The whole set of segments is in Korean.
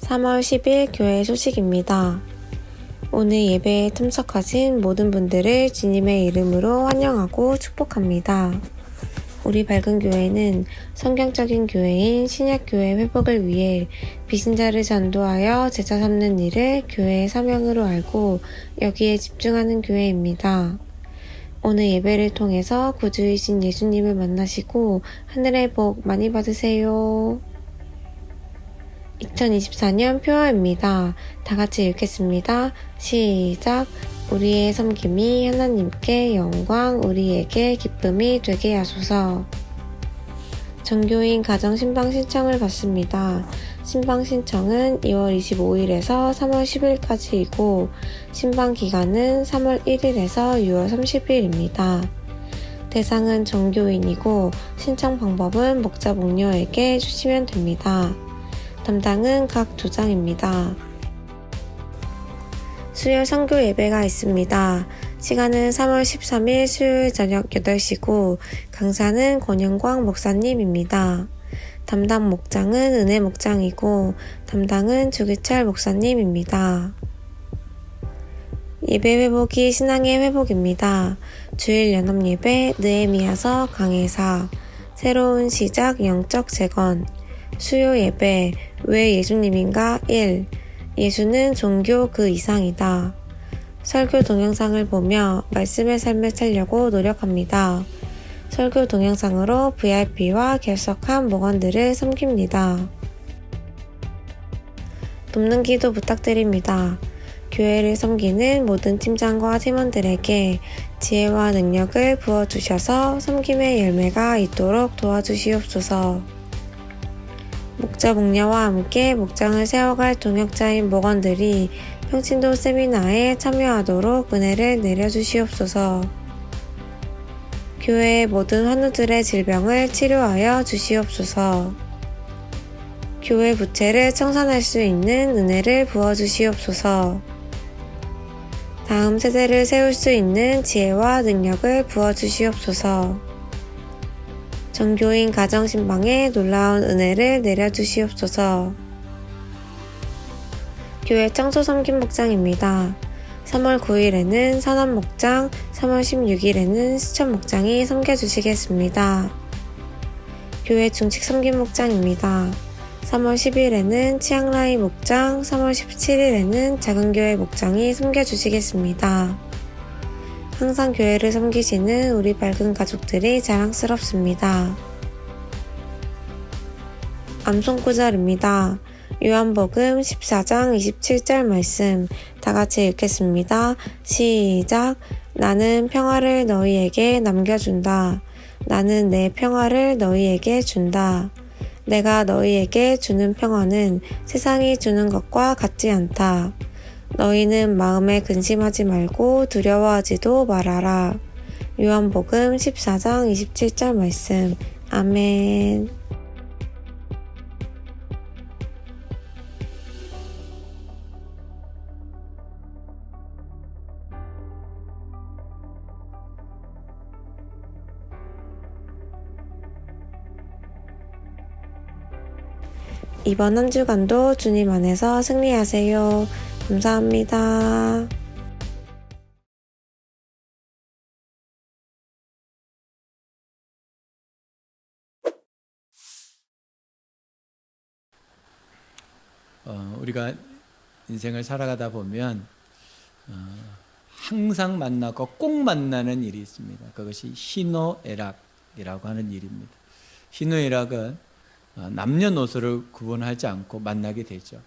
3월 10일 교회 소식입니다. 오늘 예배에 참석하신 모든 분들을 주님의 이름으로 환영하고 축복합니다. 우리 밝은 교회는 성경적인 교회인 신약교회 회복을 위해 비신자를 전도하여 제자 삼는 일을 교회의 사명으로 알고 여기에 집중하는 교회입니다. 오늘 예배를 통해서 구주이신 예수님을 만나시고 하늘의 복 많이 받으세요. 2024년 표어입니다. 다 같이 읽겠습니다. 시작. 우리의 섬김이 하나님께 영광, 우리에게 기쁨이 되게 하소서. 전교인 가정 신방 신청을 받습니다. 신방 신청은 2월 25일에서 3월 10일까지이고 신방 기간은 3월 1일에서 6월 30일입니다. 대상은 전교인이고 신청 방법은 목자 목녀에게 주시면 됩니다. 담당은 각 조장입니다. 수요일 선교 예배가 있습니다. 시간은 3월 13일 수요일 저녁 8시고 강사는 권영광 목사님입니다. 담당 목장은 은혜 목장이고 담당은 주기철 목사님입니다. 예배 회복이 신앙의 회복입니다. 주일 연합 예배 느헤미야서 강해사 새로운 시작 영적 재건 수요 예배 왜 예수님인가 1. 예수는 종교 그 이상이다. 설교 동영상을 보며 말씀의 삶을 살려고 노력합니다. 설교 동영상으로 VIP와 결석한 목원들을 섬깁니다. 돕는 기도 부탁드립니다. 교회를 섬기는 모든 팀장과 팀원들에게 지혜와 능력을 부어주셔서 섬김의 열매가 있도록 도와주시옵소서. 목자 목녀와 함께 목장을 세워갈 동역자인 목원들이 평신도 세미나에 참여하도록 은혜를 내려주시옵소서. 교회의 모든 환우들의 질병을 치료하여 주시옵소서. 교회 부채를 청산할 수 있는 은혜를 부어주시옵소서. 다음 세대를 세울 수 있는 지혜와 능력을 부어주시옵소서. 전교인 가정신방에 놀라운 은혜를 내려주시옵소서. 교회 청소 섬김 목장입니다. 3월 9일에는 선원 목장, 3월 16일에는 수천 목장이 섬겨주시겠습니다. 교회 중직 섬김 목장입니다. 3월 10일에는 치앙라이 목장, 3월 17일에는 작은교회 목장이 섬겨주시겠습니다. 항상 교회를 섬기시는 우리 밝은 가족들이 자랑스럽습니다. 암송구절입니다. 요한복음 14장 27절 말씀 다 같이 읽겠습니다. 시작. 나는 평화를 너희에게 남겨준다. 나는 내 평화를 너희에게 준다. 내가 너희에게 주는 평화는 세상이 주는 것과 같지 않다. 너희는 마음에 근심하지 말고 두려워하지도 말아라. 요한복음 14장 27절 말씀. 아멘. 이번 한 주간도 주님 안에서 승리하세요. 감사합니다. 우리가 인생을 살아가다 보면 항상 만나고 꼭 만나는 일이 있습니다. 그것이 희노애락이라고 하는 일입니다. 희노애락은 남녀노소를 구분하지 않고 만나게 되죠.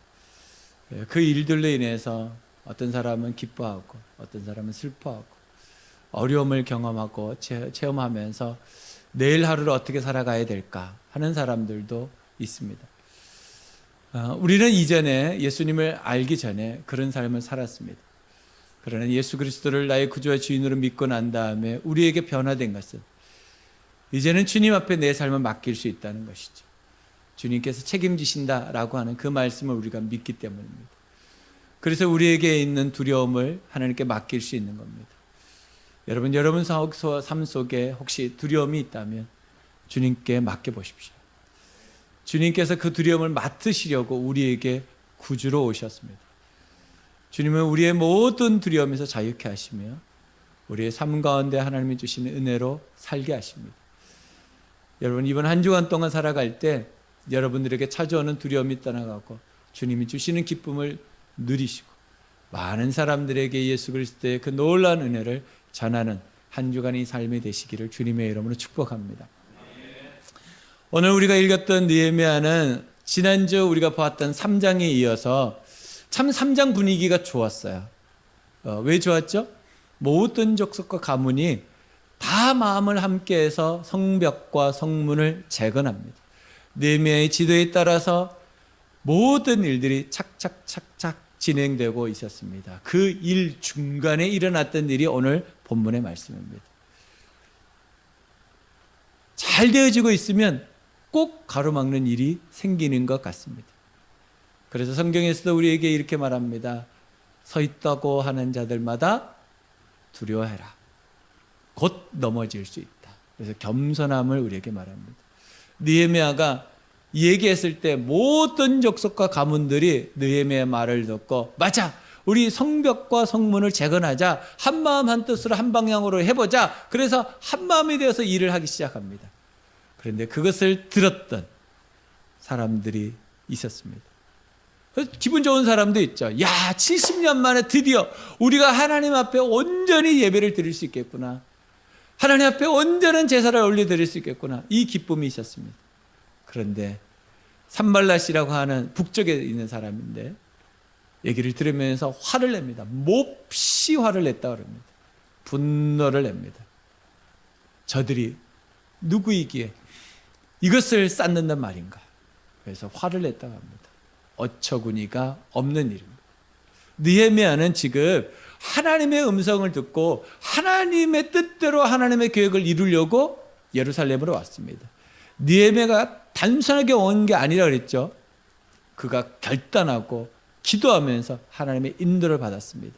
그 일들로 인해서 어떤 사람은 기뻐하고 어떤 사람은 슬퍼하고 어려움을 경험하고 체험하면서 내일 하루를 어떻게 살아가야 될까 하는 사람들도 있습니다. 우리는 이전에 예수님을 알기 전에 그런 삶을 살았습니다. 그러나 예수 그리스도를 나의 구주와 주인으로 믿고 난 다음에 우리에게 변화된 것은 이제는 주님 앞에 내 삶을 맡길 수 있다는 것이죠. 주님께서 책임지신다라고 하는 그 말씀을 우리가 믿기 때문입니다. 그래서 우리에게 있는 두려움을 하나님께 맡길 수 있는 겁니다. 여러분 삶 속에 혹시 두려움이 있다면 주님께 맡겨보십시오. 주님께서 그 두려움을 맡으시려고 우리에게 구주로 오셨습니다. 주님은 우리의 모든 두려움에서 자유케 하시며 우리의 삶 가운데 하나님이 주시는 은혜로 살게 하십니다. 여러분, 이번 한 주간 동안 살아갈 때 여러분들에게 찾아오는 두려움이 떠나가고 주님이 주시는 기쁨을 누리시고 많은 사람들에게 예수 그리스도의 그 놀라운 은혜를 전하는 한 주간의 삶이 되시기를 주님의 이름으로 축복합니다. 오늘 우리가 읽었던 느헤미야는 지난주 우리가 보았던 3장에 이어서 참 3장 분위기가 좋았어요. 왜 좋았죠? 모든 족속과 가문이 다 마음을 함께해서 성벽과 성문을 재건합니다. 느헤미야의 지도에 따라서 모든 일들이 착착착착 진행되고 있었습니다. 그 일 중간에 일어났던 일이 오늘 본문의 말씀입니다. 잘 되어지고 있으면 꼭 가로막는 일이 생기는 것 같습니다. 그래서 성경에서도 우리에게 이렇게 말합니다. 서 있다고 하는 자들마다 두려워해라. 곧 넘어질 수 있다. 그래서 겸손함을 우리에게 말합니다. 느헤미야가 얘기했을 때 모든 족속과 가문들이 느헤미야의 말을 듣고 맞아, 우리 성벽과 성문을 재건하자, 한마음 한뜻으로 한 방향으로 해보자. 그래서 한마음이 되어서 일을 하기 시작합니다. 그런데 그것을 들었던 사람들이 있었습니다. 기분 좋은 사람도 있죠. 야, 70년 만에 드디어 우리가 하나님 앞에 온전히 예배를 드릴 수 있겠구나. 하나님 앞에 온전한 제사를 올려드릴 수 있겠구나. 이 기쁨이 있었습니다. 그런데 산발랏이라고 하는 북쪽에 있는 사람인데 얘기를 들으면서 화를 냅니다. 몹시 화를 냈다고 합니다. 분노를 냅니다. 저들이 누구이기에 이것을 쌓는단 말인가. 그래서 화를 냈다고 합니다. 어처구니가 없는 일입니다. 느헤미야는 지금 하나님의 음성을 듣고 하나님의 뜻대로 하나님의 계획을 이루려고 예루살렘으로 왔습니다. 느헤미야가 단순하게 온 게 아니라 그랬죠. 그가 결단하고 기도하면서 하나님의 인도를 받았습니다.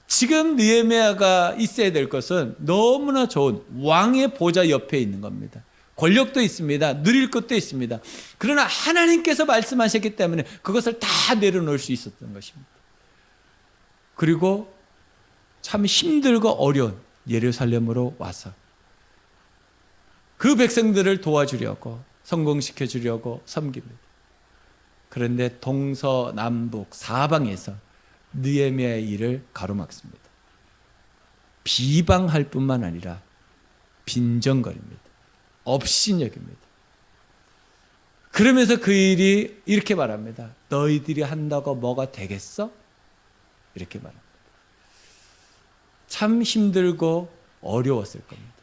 지금 느헤미야가 있어야 될 것은 너무나 좋은 왕의 보좌 옆에 있는 겁니다. 권력도 있습니다. 누릴 것도 있습니다. 그러나 하나님께서 말씀하셨기 때문에 그것을 다 내려놓을 수 있었던 것입니다. 그리고 참 힘들고 어려운 예루살렘으로 와서 그 백성들을 도와주려고 성공시켜 주려고 섬깁니다. 그런데 동서남북 사방에서 느헤미야의 일을 가로막습니다. 비방할 뿐만 아니라 빈정거립니다. 업신여깁니다. 그러면서 그 일이 이렇게 말합니다. 너희들이 한다고 뭐가 되겠어? 이렇게 말합니다. 참 힘들고 어려웠을 겁니다.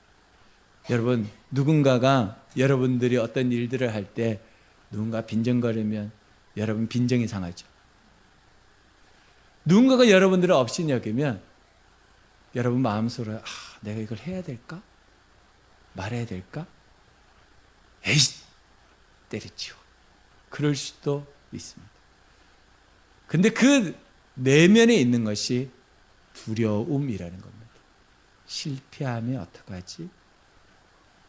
여러분, 누군가가 여러분들이 어떤 일들을 할 때 누군가 빈정거리면 여러분 빈정이 상하죠. 누군가가 여러분들을 업신여기면 여러분 마음속으로 내가 이걸 해야 될까? 말해야 될까? 에이, 때려치워. 그럴 수도 있습니다. 근데 그 내면에 있는 것이 두려움이라는 겁니다. 실패하면 어떡하지?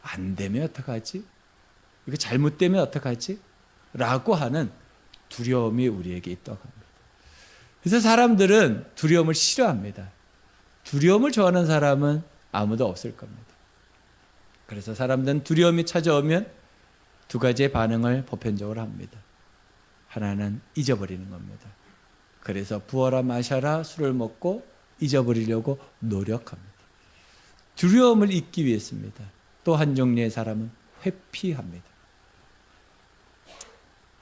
안 되면 어떡하지? 이거 잘못되면 어떡하지? 라고 하는 두려움이 우리에게 있다고 합니다. 그래서 사람들은 두려움을 싫어합니다. 두려움을 좋아하는 사람은 아무도 없을 겁니다. 그래서 사람들은 두려움이 찾아오면 두 가지의 반응을 보편적으로 합니다. 하나는 잊어버리는 겁니다. 그래서 부어라 마셔라 술을 먹고 잊어버리려고 노력합니다. 두려움을 잊기 위해서입니다. 또 한 종류의 사람은 회피합니다.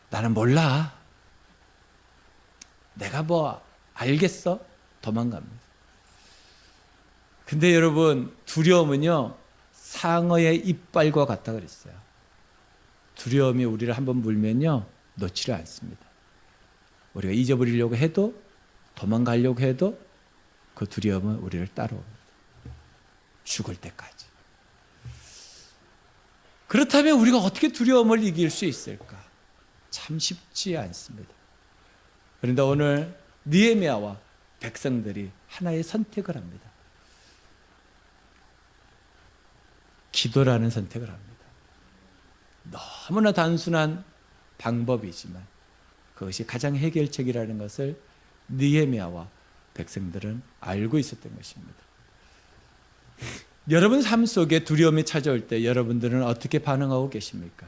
나는 몰라. 내가 뭐 알겠어? 도망갑니다. 근데 여러분, 두려움은요 상어의 이빨과 같다 그랬어요. 두려움이 우리를 한번 물면요 놓지를 않습니다. 우리가 잊어버리려고 해도 도망가려고 해도 그 두려움은 우리를 따라옵니다. 죽을 때까지. 그렇다면 우리가 어떻게 두려움을 이길 수 있을까? 참 쉽지 않습니다. 그런데 오늘 느헤미야와 백성들이 하나의 선택을 합니다. 기도라는 선택을 합니다. 너무나 단순한 방법이지만 그것이 가장 해결책이라는 것을 느헤미야와 백성들은 알고 있었던 것입니다. 여러분 삶 속에 두려움이 찾아올 때 여러분들은 어떻게 반응하고 계십니까?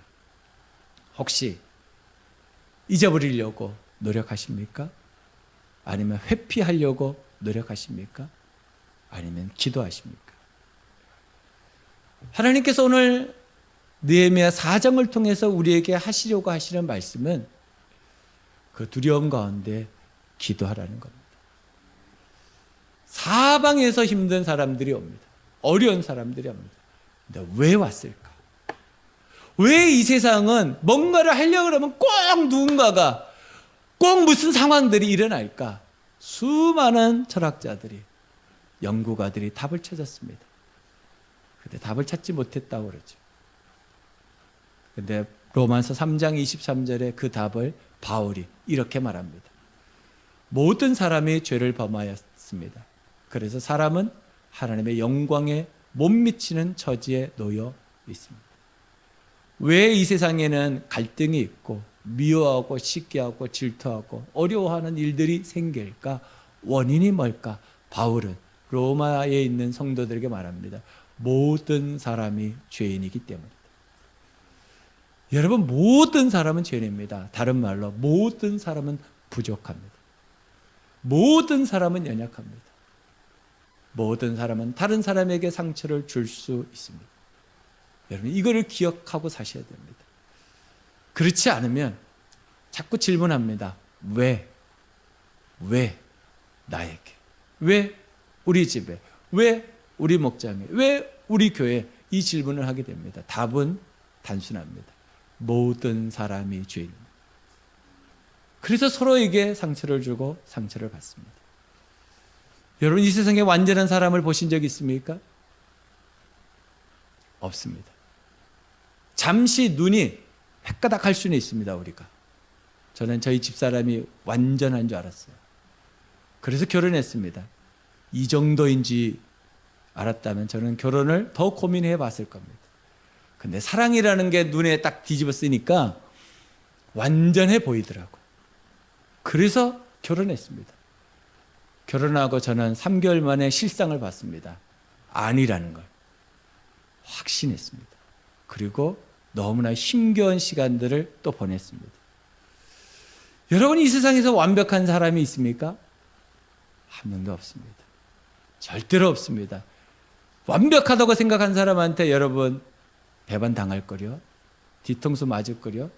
혹시 잊어버리려고 노력하십니까? 아니면 회피하려고 노력하십니까? 아니면 기도하십니까? 하나님께서 오늘 느헤미야 4장을 통해서 우리에게 하시려고 하시는 말씀은 그 두려움 가운데 기도하라는 겁니다. 사방에서 힘든 사람들이 옵니다. 어려운 사람들이 옵니다. 근데 왜 왔을까? 왜 이 세상은 뭔가를 하려고 하면 꼭 누군가가 꼭 무슨 상황들이 일어날까? 수많은 철학자들이, 연구가들이 답을 찾았습니다. 근데 답을 찾지 못했다고 그러죠. 근데 로마서 3장 23절에 그 답을 바울이 이렇게 말합니다. 모든 사람이 죄를 범하였습니다. 그래서 사람은 하나님의 영광에 못 미치는 처지에 놓여 있습니다. 왜 이 세상에는 갈등이 있고 미워하고 시기하고 질투하고 어려워하는 일들이 생길까? 원인이 뭘까? 바울은 로마에 있는 성도들에게 말합니다. 모든 사람이 죄인이기 때문이다. 여러분, 모든 사람은 죄인입니다. 다른 말로 모든 사람은 부족합니다. 모든 사람은 연약합니다. 모든 사람은 다른 사람에게 상처를 줄 수 있습니다. 여러분, 이거를 기억하고 사셔야 됩니다. 그렇지 않으면 자꾸 질문합니다. 왜 나에게? 왜 우리 집에? 왜 우리 목장에? 왜 우리 교회에? 이 질문을 하게 됩니다. 답은 단순합니다. 모든 사람이 죄인입니다. 그래서 서로에게 상처를 주고 상처를 받습니다. 여러분, 이 세상에 완전한 사람을 보신 적 있습니까? 없습니다. 잠시 눈이 헷가닥할 수는 있습니다. 우리가. 저는 저희 집사람이 완전한 줄 알았어요. 그래서 결혼했습니다. 이 정도인지 알았다면 저는 결혼을 더 고민해 봤을 겁니다. 근데 사랑이라는 게 눈에 딱 뒤집어 쓰니까 완전해 보이더라고요. 그래서 결혼했습니다. 결혼하고 저는 3개월 만에 실상을 봤습니다. 아니라는 걸 확신했습니다. 그리고 너무나 힘겨운 시간들을 또 보냈습니다. 여러분, 이 세상에서 완벽한 사람이 있습니까? 한 명도 없습니다. 절대로 없습니다. 완벽하다고 생각한 사람한테 여러분 배반 당할 거려, 뒤통수 맞을 거려,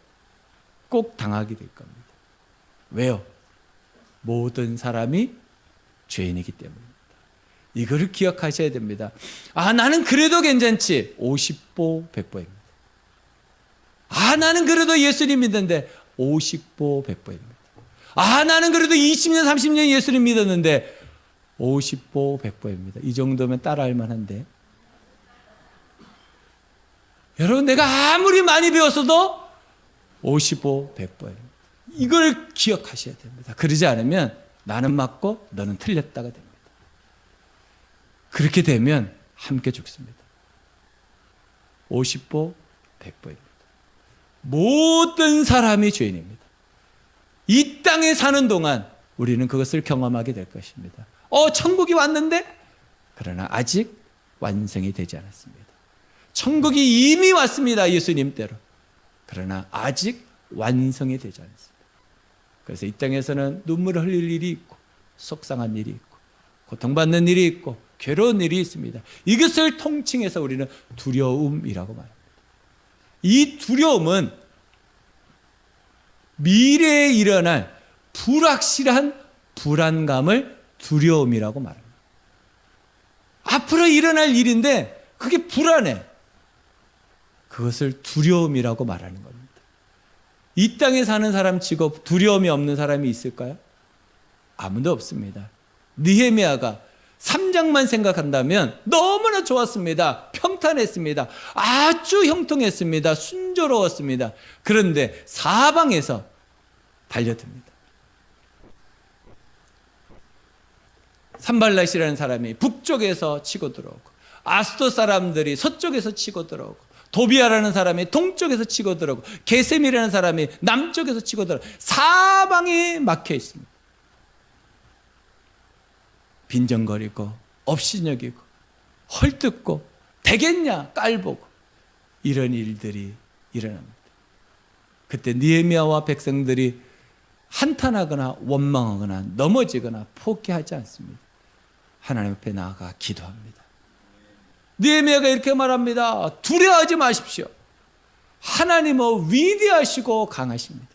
꼭 당하게 될 겁니다. 왜요? 모든 사람이 죄인이기 때문입니다. 이거를 기억하셔야 됩니다. 아, 나는 그래도 괜찮지. 50보 100보입니다. 아, 나는 그래도 예수님 믿는데 50보 100보입니다. 아, 나는 그래도 20년 30년 예수님 믿었는데 50보 100보입니다. 이 정도면 따라할 만한데, 여러분, 내가 아무리 많이 배웠어도 50보 100보입니다. 이걸 기억하셔야 됩니다. 그러지 않으면 나는 맞고 너는 틀렸다가 됩니다. 그렇게 되면 함께 죽습니다. 50보 100보입니다. 모든 사람이 죄인입니다. 이 땅에 사는 동안 우리는 그것을 경험하게 될 것입니다. 천국이 왔는데? 그러나 아직 완성이 되지 않았습니다. 천국이 이미 왔습니다. 예수님대로. 그러나 아직 완성이 되지 않았습니다. 그래서 이 땅에서는 눈물을 흘릴 일이 있고, 속상한 일이 있고, 고통받는 일이 있고, 괴로운 일이 있습니다. 이것을 통칭해서 우리는 두려움이라고 말합니다. 이 두려움은 미래에 일어날 불확실한 불안감을 두려움이라고 말합니다. 앞으로 일어날 일인데 그게 불안해. 그것을 두려움이라고 말하는 겁니다. 이 땅에 사는 사람 치고 두려움이 없는 사람이 있을까요? 아무도 없습니다. 느헤미야가 3장만 생각한다면 너무나 좋았습니다. 평탄했습니다. 아주 형통했습니다. 순조로웠습니다. 그런데 사방에서 달려듭니다. 산발랏이라는 사람이 북쪽에서 치고 들어오고, 아스도 사람들이 서쪽에서 치고 들어오고, 도비아라는 사람이 동쪽에서 치고 들어오고 게셈이라는 사람이 남쪽에서 치고 들어오고 사방이 막혀 있습니다. 빈정거리고 업신여기고 헐뜯고 되겠냐 깔보고 이런 일들이 일어납니다. 그때 느헤미야와 백성들이 한탄하거나 원망하거나 넘어지거나 포기하지 않습니다. 하나님 앞에 나아가 기도합니다. 느헤미야가 이렇게 말합니다. 두려워하지 마십시오. 하나님은 위대하시고 강하십니다.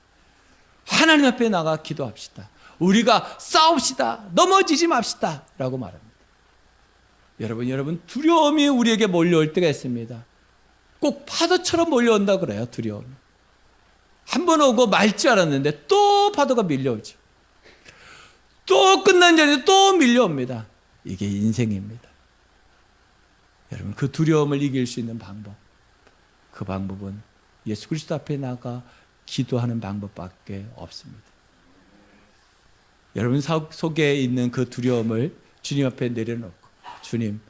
하나님 앞에 나가 기도합시다. 우리가 싸웁시다. 넘어지지 맙시다. 라고 말합니다. 여러분 두려움이 우리에게 몰려올 때가 있습니다. 꼭 파도처럼 몰려온다 그래요. 두려움이. 한 번 오고 말 줄 알았는데 또 파도가 밀려오죠. 또 끝난 자리에 또 밀려옵니다. 이게 인생입니다. 여러분 그 두려움을 이길 수 있는 방법, 그 방법은 예수 그리스도 앞에 나가 기도하는 방법밖에 없습니다. 여러분 속에 있는 그 두려움을 주님 앞에 내려놓고 주님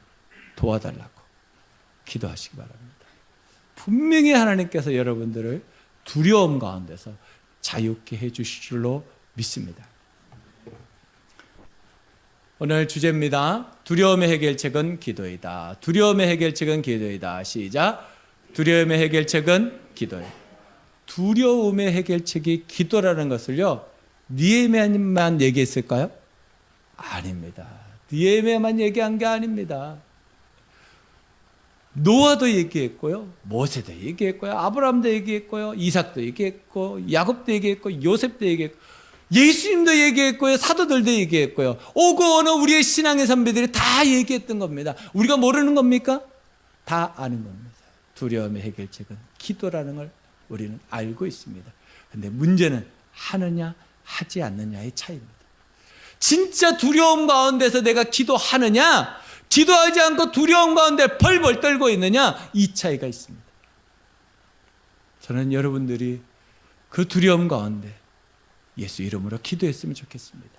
도와달라고 기도하시기 바랍니다. 분명히 하나님께서 여러분들을 두려움 가운데서 자유케 해주실 줄로 믿습니다. 오늘 주제입니다. 두려움의 해결책은 기도이다. 두려움의 해결책은 기도이다. 시작. 두려움의 해결책은 기도이다. 두려움의 해결책이 기도라는 것을요, 느헤미야만 얘기했을까요? 아닙니다. 느헤미야만 얘기한 게 아닙니다. 노아도 얘기했고요, 모세도 얘기했고요, 아브라함도 얘기했고요, 이삭도 얘기했고, 야곱도 얘기했고, 요셉도 얘기했고, 예수님도 얘기했고요, 사도들도 얘기했고요, 오고 오는 우리의 신앙의 선배들이 다 얘기했던 겁니다. 우리가 모르는 겁니까? 다 아는 겁니다. 두려움의 해결책은 기도라는 걸 우리는 알고 있습니다. 그런데 문제는 하느냐 하지 않느냐의 차이입니다. 진짜 두려움 가운데서 내가 기도하느냐, 기도하지 않고 두려움 가운데 벌벌 떨고 있느냐, 이 차이가 있습니다. 저는 여러분들이 그 두려움 가운데 예수 이름으로 기도했으면 좋겠습니다.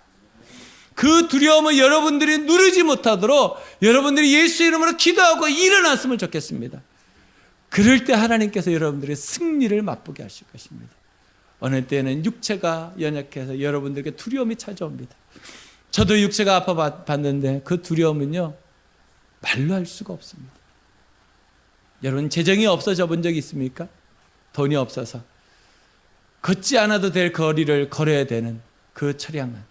그 두려움을 여러분들이 누르지 못하도록 여러분들이 예수 이름으로 기도하고 일어났으면 좋겠습니다. 그럴 때 하나님께서 여러분들의 승리를 맛보게 하실 것입니다. 어느 때는 육체가 연약해서 여러분들에게 두려움이 찾아옵니다. 저도 육체가 아파봤는데 그 두려움은요, 말로 할 수가 없습니다. 여러분 재정이 없어져 본 적이 있습니까? 돈이 없어서 걷지 않아도 될 거리를 걸어야 되는 그 처량한,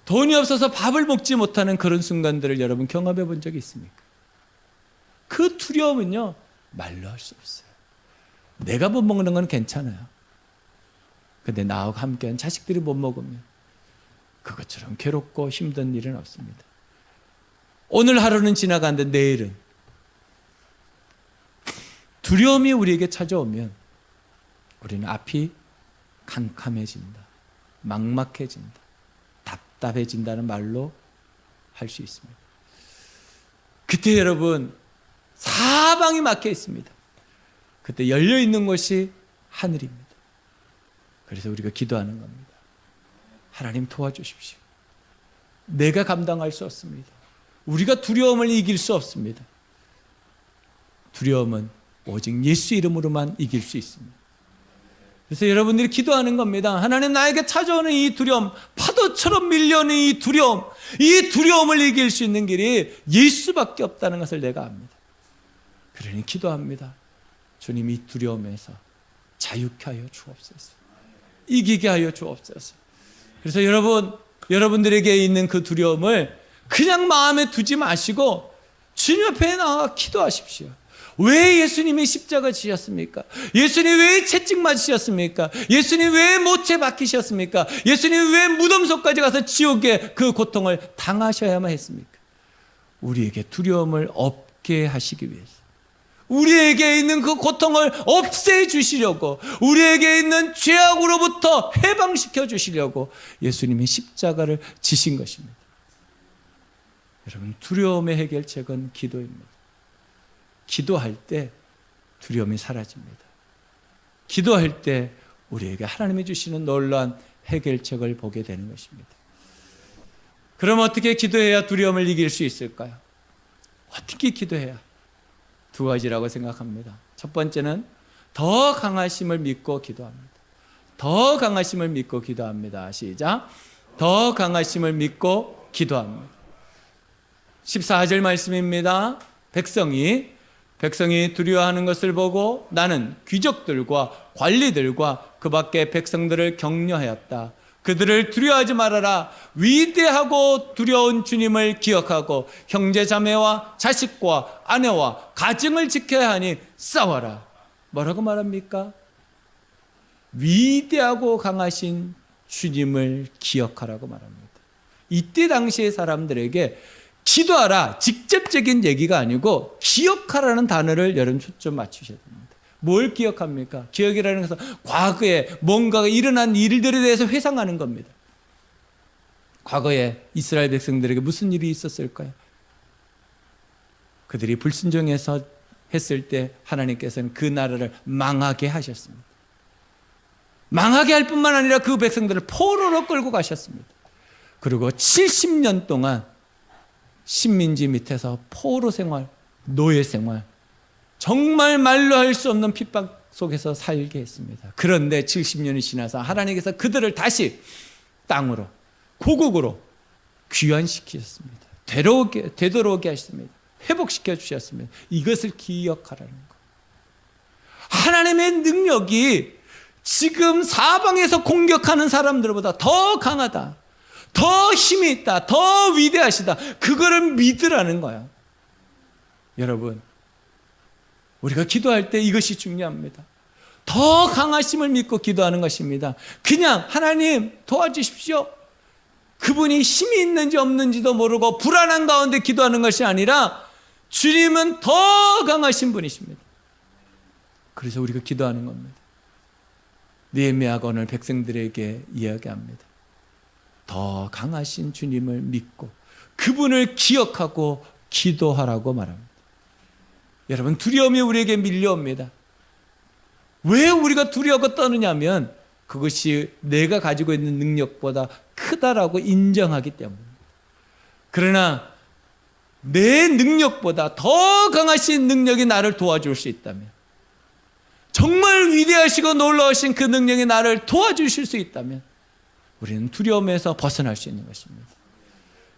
돈이 없어서 밥을 먹지 못하는 그런 순간들을 여러분 경험해 본 적이 있습니까? 그 두려움은요, 말로 할 수 없어요. 내가 못 먹는 건 괜찮아요. 근데 나하고 함께한 자식들이 못 먹으면 그것처럼 괴롭고 힘든 일은 없습니다. 오늘 하루는 지나가는데 내일은 두려움이 우리에게 찾아오면 우리는 앞이 캄캄해진다, 막막해진다, 답답해진다는 말로 할 수 있습니다. 그때 여러분 사방이 막혀 있습니다. 그때 열려 있는 것이 하늘입니다. 그래서 우리가 기도하는 겁니다. 하나님 도와주십시오. 내가 감당할 수 없습니다. 우리가 두려움을 이길 수 없습니다. 두려움은 오직 예수 이름으로만 이길 수 있습니다. 그래서 여러분들이 기도하는 겁니다. 하나님, 나에게 찾아오는 이 두려움, 파도처럼 밀려오는 이 두려움을 이길 수 있는 길이 예수밖에 없다는 것을 내가 압니다. 그러니 기도합니다. 주님, 이 두려움에서 자유케 하여 주옵소서. 이기게 하여 주옵소서. 그래서 여러분들에게 있는 그 두려움을 그냥 마음에 두지 마시고 주님 앞에 나와 기도하십시오. 왜 예수님이 십자가 지셨습니까? 예수님 왜 채찍 맞으셨습니까? 예수님 왜 못에 박히셨습니까? 예수님 왜 무덤 속까지 가서 지옥의 그 고통을 당하셔야만 했습니까? 우리에게 두려움을 없게 하시기 위해서, 우리에게 있는 그 고통을 없애주시려고, 우리에게 있는 죄악으로부터 해방시켜 주시려고 예수님이 십자가를 지신 것입니다. 여러분, 두려움의 해결책은 기도입니다. 기도할 때 두려움이 사라집니다. 기도할 때 우리에게 하나님이 주시는 놀라운 해결책을 보게 되는 것입니다. 그럼 어떻게 기도해야 두려움을 이길 수 있을까요? 어떻게 기도해야? 두 가지라고 생각합니다. 첫 번째는 더 강하심을 믿고 기도합니다. 더 강하심을 믿고 기도합니다. 시작. 더 강하심을 믿고 기도합니다. 14절 말씀입니다. 백성이 두려워하는 것을 보고 나는 귀족들과 관리들과 그 밖의 백성들을 격려하였다. 그들을 두려워하지 말아라. 위대하고 두려운 주님을 기억하고 형제 자매와 자식과 아내와 가정을 지켜야 하니 싸워라. 뭐라고 말합니까? 위대하고 강하신 주님을 기억하라고 말합니다. 이때 당시의 사람들에게 기도하라, 직접적인 얘기가 아니고 기억하라는 단어를 여러분 초점 맞추셔야 됩니다. 뭘 기억합니까? 기억이라는 것은 과거에 뭔가가 일어난 일들에 대해서 회상하는 겁니다. 과거에 이스라엘 백성들에게 무슨 일이 있었을까요? 그들이 불순종해서 했을 때 하나님께서는 그 나라를 망하게 하셨습니다. 망하게 할 뿐만 아니라 그 백성들을 포로로 끌고 가셨습니다. 그리고 70년 동안 식민지 밑에서 포로 생활, 노예 생활, 정말 말로 할 수 없는 핍박 속에서 살게 했습니다. 그런데 70년이 지나서 하나님께서 그들을 다시 땅으로, 고국으로 귀환시키셨습니다. 되돌아오게 하셨습니다. 회복시켜 주셨습니다. 이것을 기억하라는 것. 하나님의 능력이 지금 사방에서 공격하는 사람들보다 더 강하다, 더 힘이 있다, 더 위대하시다. 그거를 믿으라는 거야. 여러분, 우리가 기도할 때 이것이 중요합니다. 더 강하심을 믿고 기도하는 것입니다. 그냥 하나님 도와주십시오, 그분이 힘이 있는지 없는지도 모르고 불안한 가운데 기도하는 것이 아니라 주님은 더 강하신 분이십니다. 그래서 우리가 기도하는 겁니다. 느헤미야가 오늘 백성들에게 이야기합니다. 더 강하신 주님을 믿고 그분을 기억하고 기도하라고 말합니다. 여러분, 두려움이 우리에게 밀려옵니다. 왜 우리가 두려워하고 떠느냐면 그것이 내가 가지고 있는 능력보다 크다라고 인정하기 때문입니다. 그러나 내 능력보다 더 강하신 능력이 나를 도와줄 수 있다면, 정말 위대하시고 놀라우신 그 능력이 나를 도와주실 수 있다면 우리는 두려움에서 벗어날 수 있는 것입니다.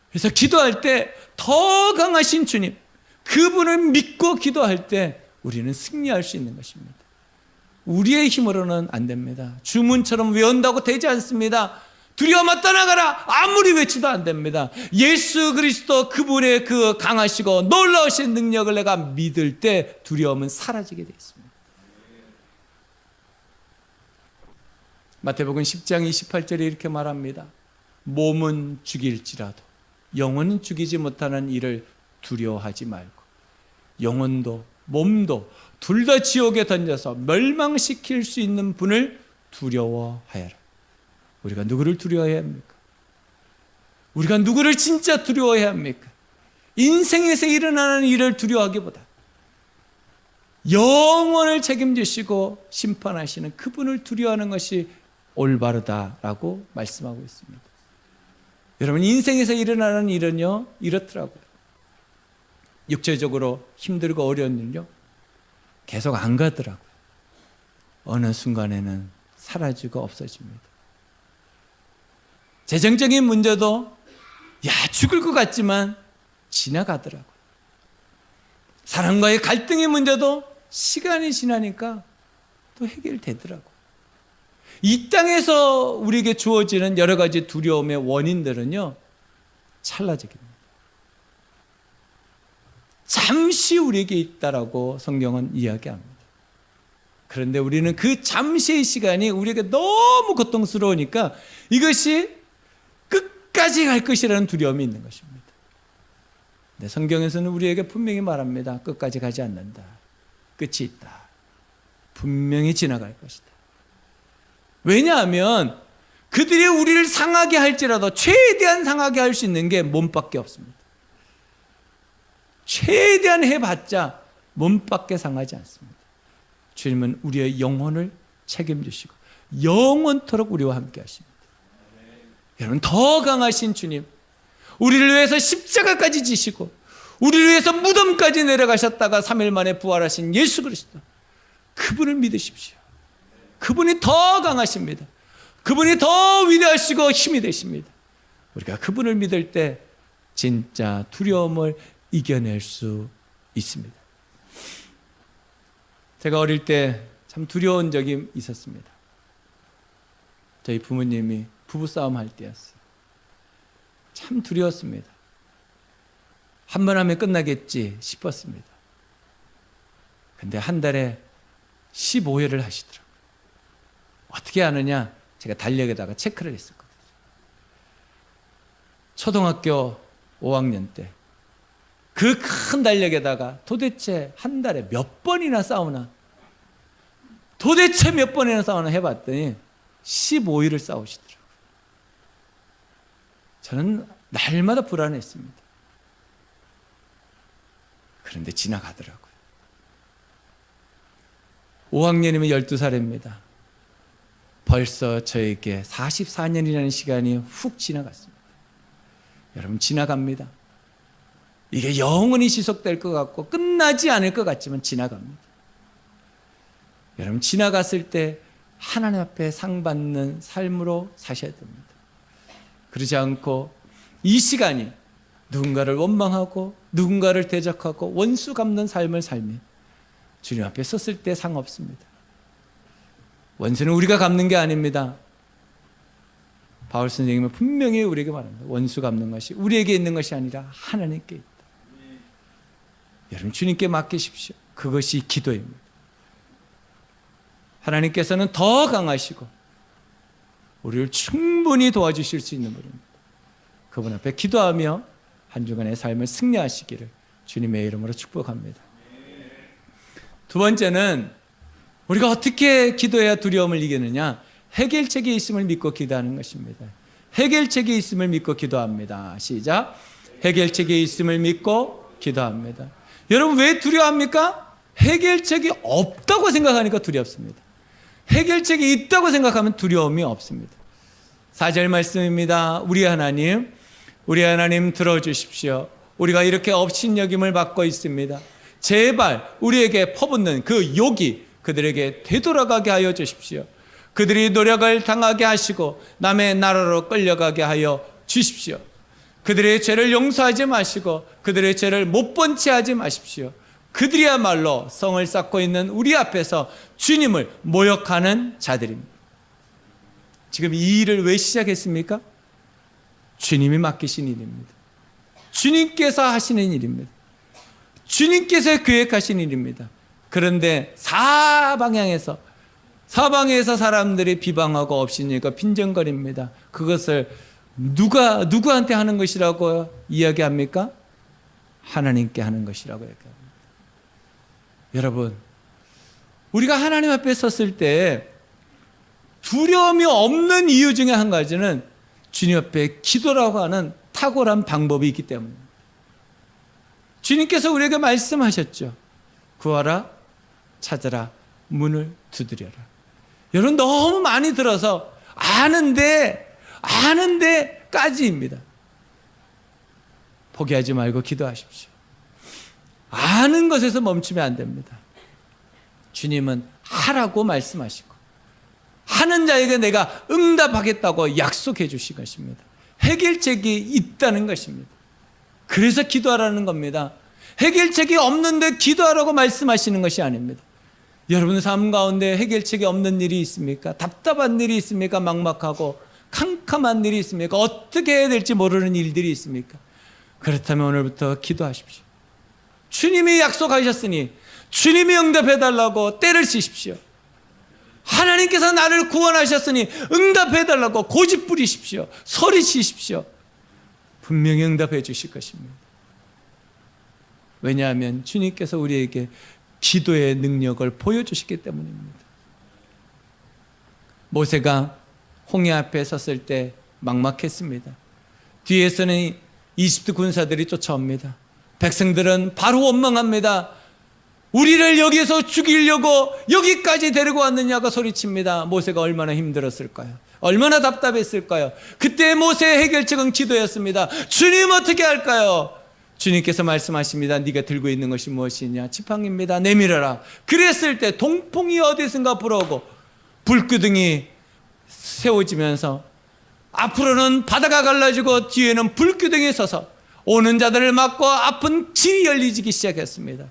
그래서 기도할 때 더 강하신 주님, 그분을 믿고 기도할 때 우리는 승리할 수 있는 것입니다. 우리의 힘으로는 안 됩니다. 주문처럼 외운다고 되지 않습니다. 두려움아 떠나가라 아무리 외치도 안 됩니다. 예수 그리스도 그분의 그 강하시고 놀라우신 능력을 내가 믿을 때 두려움은 사라지게 되어 있습니다. 마태복음 10장 28절에 이렇게 말합니다. 몸은 죽일지라도 영혼은 죽이지 못하는 일을 두려워하지 말고 영혼도 몸도 둘 다 지옥에 던져서 멸망시킬 수 있는 분을 두려워하여라. 우리가 누구를 두려워해야 합니까? 우리가 누구를 진짜 두려워해야 합니까? 인생에서 일어나는 일을 두려워하기보다 영원을 책임지시고 심판하시는 그분을 두려워하는 것이 올바르다라고 말씀하고 있습니다. 여러분, 인생에서 일어나는 일은요, 이렇더라고요. 육체적으로 힘들고 어려운 일요, 계속 안 가더라고요. 어느 순간에는 사라지고 없어집니다. 재정적인 문제도 죽을 것 같지만 지나가더라고요. 사람과의 갈등의 문제도 시간이 지나니까 또 해결되더라고요. 이 땅에서 우리에게 주어지는 여러 가지 두려움의 원인들은요, 찰나적입니다. 잠시 우리에게 있다라고 성경은 이야기합니다. 그런데 우리는 그 잠시의 시간이 우리에게 너무 고통스러우니까 이것이 끝까지 갈 것이라는 두려움이 있는 것입니다. 근데 성경에서는 우리에게 분명히 말합니다. 끝까지 가지 않는다. 끝이 있다. 분명히 지나갈 것이다. 왜냐하면 그들이 우리를 상하게 할지라도 최대한 상하게 할 수 있는 게 몸밖에 없습니다. 최대한 해봤자 몸밖에 상하지 않습니다. 주님은 우리의 영혼을 책임지시고 영원토록 우리와 함께 하십니다. 여러분, 더 강하신 주님, 우리를 위해서 십자가까지 지시고 우리를 위해서 무덤까지 내려가셨다가 3일 만에 부활하신 예수 그리스도, 그분을 믿으십시오. 그분이 더 강하십니다. 그분이 더 위대하시고 힘이 되십니다. 우리가 그분을 믿을 때 진짜 두려움을 이겨낼 수 있습니다. 제가 어릴 때 참 두려운 적이 있었습니다. 저희 부모님이 부부싸움 할 때였어요. 참 두려웠습니다. 한 번 하면 끝나겠지 싶었습니다. 근데 한 달에 15회를 하시더라고요. 어떻게 아느냐? 제가 달력에다가 체크를 했었거든요. 초등학교 5학년 때 그 큰 달력에다가 도대체 한 달에 몇 번이나 싸우나, 도대체 몇 번이나 싸우나 해봤더니 15일을 싸우시더라고요. 저는 날마다 불안했습니다. 그런데 지나가더라고요. 5학년이면 12살입니다. 벌써 저에게 44년이라는 시간이 훅 지나갔습니다. 여러분, 지나갑니다. 이게 영원히 지속될 것 같고 끝나지 않을 것 같지만 지나갑니다. 여러분, 지나갔을 때 하나님 앞에 상 받는 삶으로 사셔야 됩니다. 그러지 않고 이 시간이 누군가를 원망하고 누군가를 대적하고 원수 갚는 삶을 살면 주님 앞에 섰을 때 상 없습니다. 원수는 우리가 갚는 게 아닙니다. 바울 선생님은 분명히 우리에게 말합니다. 원수 갚는 것이 우리에게 있는 것이 아니라 하나님께 있다. 여러분, 주님께 맡기십시오. 그것이 기도입니다. 하나님께서는 더 강하시고 우리를 충분히 도와주실 수 있는 분입니다. 그분 앞에 기도하며 한 주간의 삶을 승리하시기를 주님의 이름으로 축복합니다. 두 번째는 우리가 어떻게 기도해야 두려움을 이기느냐? 해결책이 있음을 믿고 기도하는 것입니다. 해결책이 있음을 믿고 기도합니다. 시작. 해결책이 있음을 믿고 기도합니다. 여러분, 왜 두려워합니까? 해결책이 없다고 생각하니까 두렵습니다. 해결책이 있다고 생각하면 두려움이 없습니다. 4절 말씀입니다. 우리 하나님 들어주십시오. 우리가 이렇게 업신여김을 받고 있습니다. 제발 우리에게 퍼붓는 그 욕이 그들에게 되돌아가게 하여 주십시오. 그들이 노력을 당하게 하시고 남의 나라로 끌려가게 하여 주십시오. 그들의 죄를 용서하지 마시고 그들의 죄를 못 본 채 하지 마십시오. 그들이야말로 성을 쌓고 있는 우리 앞에서 주님을 모욕하는 자들입니다. 지금 이 일을 왜 시작했습니까? 주님이 맡기신 일입니다. 주님께서 하시는 일입니다. 주님께서 계획하신 일입니다. 그런데 사방에서 사람들이 비방하고 업신여기고 빈정거립니다. 그것을 누구한테 하는 것이라고 이야기합니까? 하나님께 하는 것이라고 얘기합니다. 여러분, 우리가 하나님 앞에 섰을 때 두려움이 없는 이유 중에 한 가지는 주님 앞에 기도라고 하는 탁월한 방법이 있기 때문입니다. 주님께서 우리에게 말씀하셨죠. 구하라, 찾으라, 문을 두드려라. 여러분, 너무 많이 들어서 아는데까지입니다. 포기하지 말고 기도하십시오. 아는 것에서 멈추면 안 됩니다. 주님은 하라고 말씀하시고 하는 자에게 내가 응답하겠다고 약속해 주신 것입니다. 해결책이 있다는 것입니다. 그래서 기도하라는 겁니다. 해결책이 없는데 기도하라고 말씀하시는 것이 아닙니다. 여러분 삶 가운데 해결책이 없는 일이 있습니까? 답답한 일이 있습니까? 막막하고 캄캄한 일이 있습니까? 어떻게 해야 될지 모르는 일들이 있습니까? 그렇다면 오늘부터 기도하십시오. 주님이 약속하셨으니 주님이 응답해달라고 때를 쓰십시오. 하나님께서 나를 구원하셨으니 응답해달라고 고집 부리십시오. 소리치십시오. 분명히 응답해 주실 것입니다. 왜냐하면 주님께서 우리에게 기도의 능력을 보여주시기 때문입니다. 모세가 홍해 앞에 섰을 때 막막했습니다. 뒤에서는 이집트 군사들이 쫓아옵니다. 백성들은 바로 원망합니다. 우리를 여기에서 죽이려고 여기까지 데리고 왔느냐고 소리칩니다. 모세가 얼마나 힘들었을까요? 얼마나 답답했을까요? 그때 모세의 해결책은 기도였습니다. 주님 어떻게 할까요? 주님께서 말씀하십니다. 네가 들고 있는 것이 무엇이냐? 지팡이입니다. 내밀어라. 그랬을 때 동풍이 어디선가 불어오고 불기둥이 세워지면서 앞으로는 바다가 갈라지고 뒤에는 불기둥이 서서 오는 자들을 막고 앞은 길이 열리기 시작했습니다.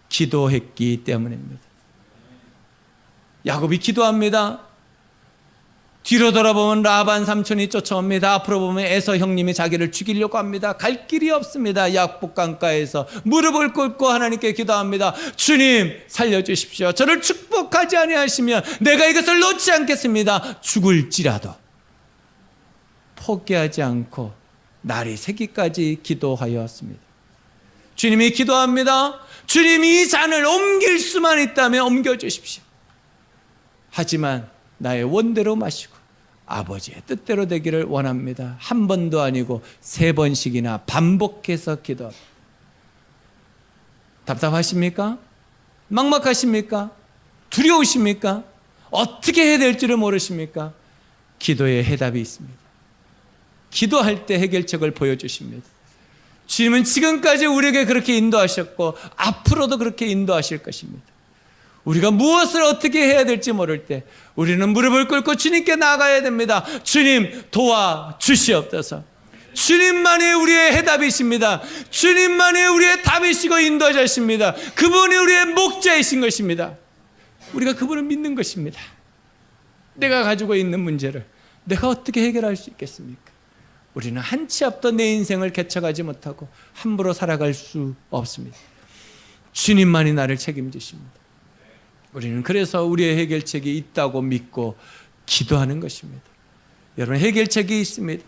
기도했기 때문입니다. 야곱이 기도합니다. 뒤로 돌아보면 라반 삼촌이 쫓아옵니다. 앞으로 보면 에서 형님이 자기를 죽이려고 합니다. 갈 길이 없습니다. 야복 강가에서 무릎을 꿇고 하나님께 기도합니다. 주님 살려주십시오. 저를 축복하지 아니하시면 내가 이것을 놓지 않겠습니다. 죽을지라도. 포기하지 않고 날이 새기까지 기도하였습니다. 주님이 기도합니다. 주님 이 잔을 옮길 수만 있다면 옮겨주십시오. 하지만 나의 원대로 마시고 아버지의 뜻대로 되기를 원합니다. 한 번도 아니고 3번씩이나 반복해서 기도합니다. 답답하십니까? 막막하십니까? 두려우십니까? 어떻게 해야 될지를 모르십니까? 기도에 해답이 있습니다. 기도할 때 해결책을 보여주십니다. 주님은 지금까지 우리에게 그렇게 인도하셨고 앞으로도 그렇게 인도하실 것입니다. 우리가 무엇을 어떻게 해야 될지 모를 때 우리는 무릎을 꿇고 주님께 나가야 됩니다. 주님 도와주시옵소서. 주님만이 우리의 해답이십니다. 주님만이 우리의 답이시고 인도자십니다. 그분이 우리의 목자이신 것입니다. 우리가 그분을 믿는 것입니다. 내가 가지고 있는 문제를 내가 어떻게 해결할 수 있겠습니까? 우리는 한 치 앞도 내 인생을 개척하지 못하고 함부로 살아갈 수 없습니다. 주님만이 나를 책임지십니다. 우리는 그래서 우리의 해결책이 있다고 믿고 기도하는 것입니다. 여러분 해결책이 있습니다.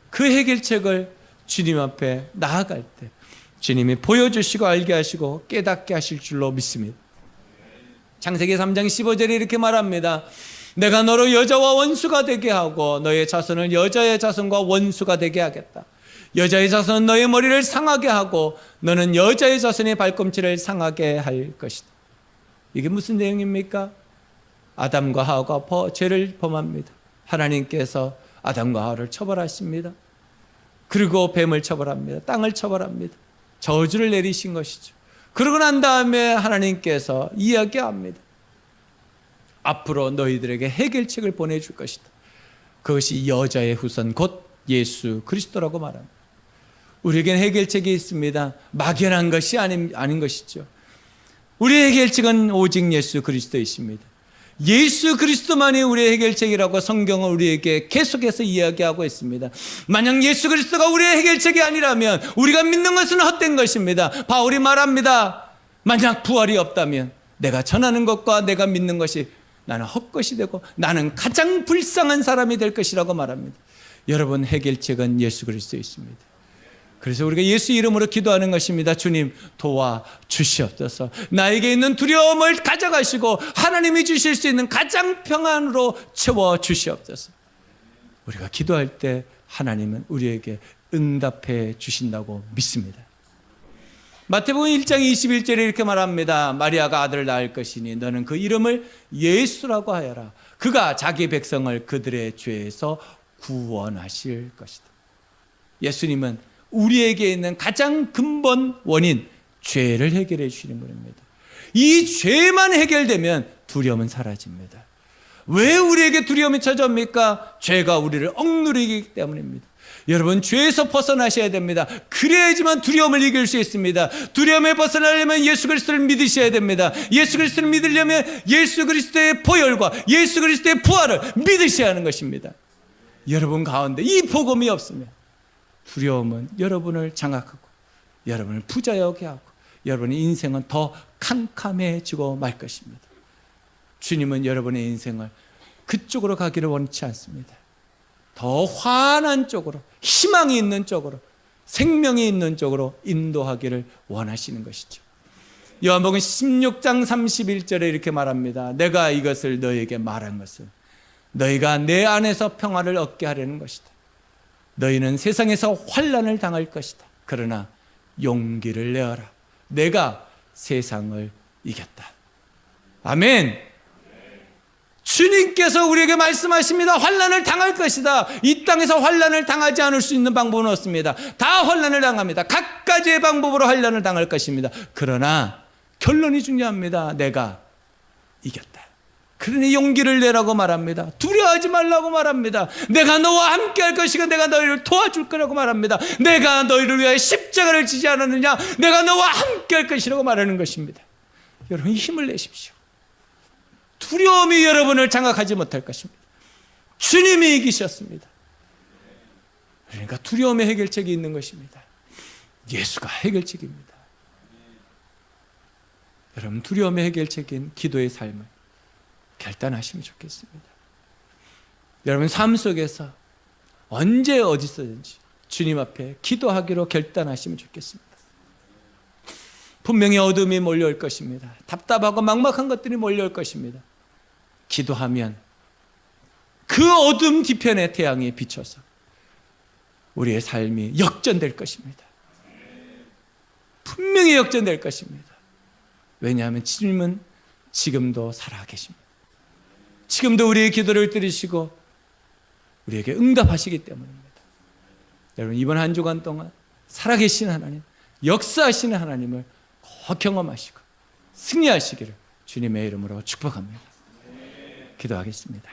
그 해결책을 주님 앞에 나아갈 때 주님이 보여주시고 알게 하시고 깨닫게 하실 줄로 믿습니다. 창세기 3장 15절에 이렇게 말합니다. 내가 너로 여자와 원수가 되게 하고 너의 자손을 여자의 자손과 원수가 되게 하겠다. 여자의 자손은 너의 머리를 상하게 하고 너는 여자의 자손의 발꿈치를 상하게 할 것이다. 이게 무슨 내용입니까? 아담과 하와가 죄를 범합니다. 하나님께서 아담과 하와를 처벌하십니다. 그리고 뱀을 처벌합니다. 땅을 처벌합니다. 저주를 내리신 것이죠. 그러고 난 다음에 하나님께서 이야기합니다. 앞으로 너희들에게 해결책을 보내줄 것이다. 그것이 여자의 후손 곧 예수 그리스도라고 말합니다. 우리에게는 해결책이 있습니다. 막연한 것이 아닌 것이죠. 우리의 해결책은 오직 예수 그리스도이십니다. 예수 그리스도만이 우리의 해결책이라고 성경은 우리에게 계속해서 이야기하고 있습니다. 만약 예수 그리스도가 우리의 해결책이 아니라면 우리가 믿는 것은 헛된 것입니다. 바울이 말합니다. 만약 부활이 없다면 내가 전하는 것과 내가 믿는 것이 나는 헛것이 되고 나는 가장 불쌍한 사람이 될 것이라고 말합니다. 여러분 해결책은 예수 그리스도에 있습니다. 그래서 우리가 예수 이름으로 기도하는 것입니다. 주님 도와주시옵소서. 나에게 있는 두려움을 가져가시고 하나님이 주실 수 있는 가장 평안으로 채워주시옵소서. 우리가 기도할 때 하나님은 우리에게 응답해 주신다고 믿습니다. 마태복음 1장 21절에 이렇게 말합니다. 마리아가 아들을 낳을 것이니 너는 그 이름을 예수라고 하여라. 그가 자기 백성을 그들의 죄에서 구원하실 것이다. 예수님은 우리에게 있는 가장 근본 원인 죄를 해결해 주시는 분입니다. 이 죄만 해결되면 두려움은 사라집니다. 왜 우리에게 두려움이 찾아옵니까? 죄가 우리를 억누르기 때문입니다. 여러분 죄에서 벗어나셔야 됩니다. 그래야지만 두려움을 이길 수 있습니다. 두려움에 벗어나려면 예수 그리스도를 믿으셔야 됩니다. 예수 그리스도를 믿으려면 예수 그리스도의 보혈과 예수 그리스도의 부활을 믿으셔야 하는 것입니다. 여러분 가운데 이 복음이 없으면 두려움은 여러분을 장악하고 여러분을 부자여게 하고 여러분의 인생은 더 캄캄해지고 말 것입니다. 주님은 여러분의 인생을 그쪽으로 가기를 원치 않습니다. 더 환한 쪽으로, 희망이 있는 쪽으로, 생명이 있는 쪽으로 인도하기를 원하시는 것이죠. 요한복음 16장 31절에 이렇게 말합니다. 내가 이것을 너에게 말한 것은 너희가 내 안에서 평화를 얻게 하려는 것이다. 너희는 세상에서 환난을 당할 것이다. 그러나 용기를 내어라. 내가 세상을 이겼다. 아멘. 주님께서 우리에게 말씀하십니다. 환난을 당할 것이다. 이 땅에서 환난을 당하지 않을 수 있는 방법은 없습니다. 다 환난을 당합니다. 각가지의 방법으로 환난을 당할 것입니다. 그러나 결론이 중요합니다. 내가 이겼다. 그러니 용기를 내라고 말합니다. 두려워하지 말라고 말합니다. 내가 너와 함께 할 것이고 내가 너희를 도와줄 거라고 말합니다. 내가 너희를 위하여 십자가를 지지 않았느냐. 내가 너와 함께 할 것이라고 말하는 것입니다. 여러분 힘을 내십시오. 두려움이 여러분을 장악하지 못할 것입니다. 주님이 이기셨습니다. 그러니까 두려움의 해결책이 있는 것입니다. 예수가 해결책입니다. 여러분 두려움의 해결책인 기도의 삶을 결단하시면 좋겠습니다. 여러분 삶 속에서 언제 어디서든지 주님 앞에 기도하기로 결단하시면 좋겠습니다. 분명히 어둠이 몰려올 것입니다. 답답하고 막막한 것들이 몰려올 것입니다. 기도하면 그 어둠 뒤편의 태양이 비춰서 우리의 삶이 역전될 것입니다. 분명히 역전될 것입니다. 왜냐하면 주님은 지금도 살아계십니다. 지금도 우리의 기도를 들으시고 우리에게 응답하시기 때문입니다. 여러분 이번 한 주간 동안 살아계신 하나님, 역사하시는 하나님을 꼭 경험하시고 승리하시기를 주님의 이름으로 축복합니다. 기도하겠습니다.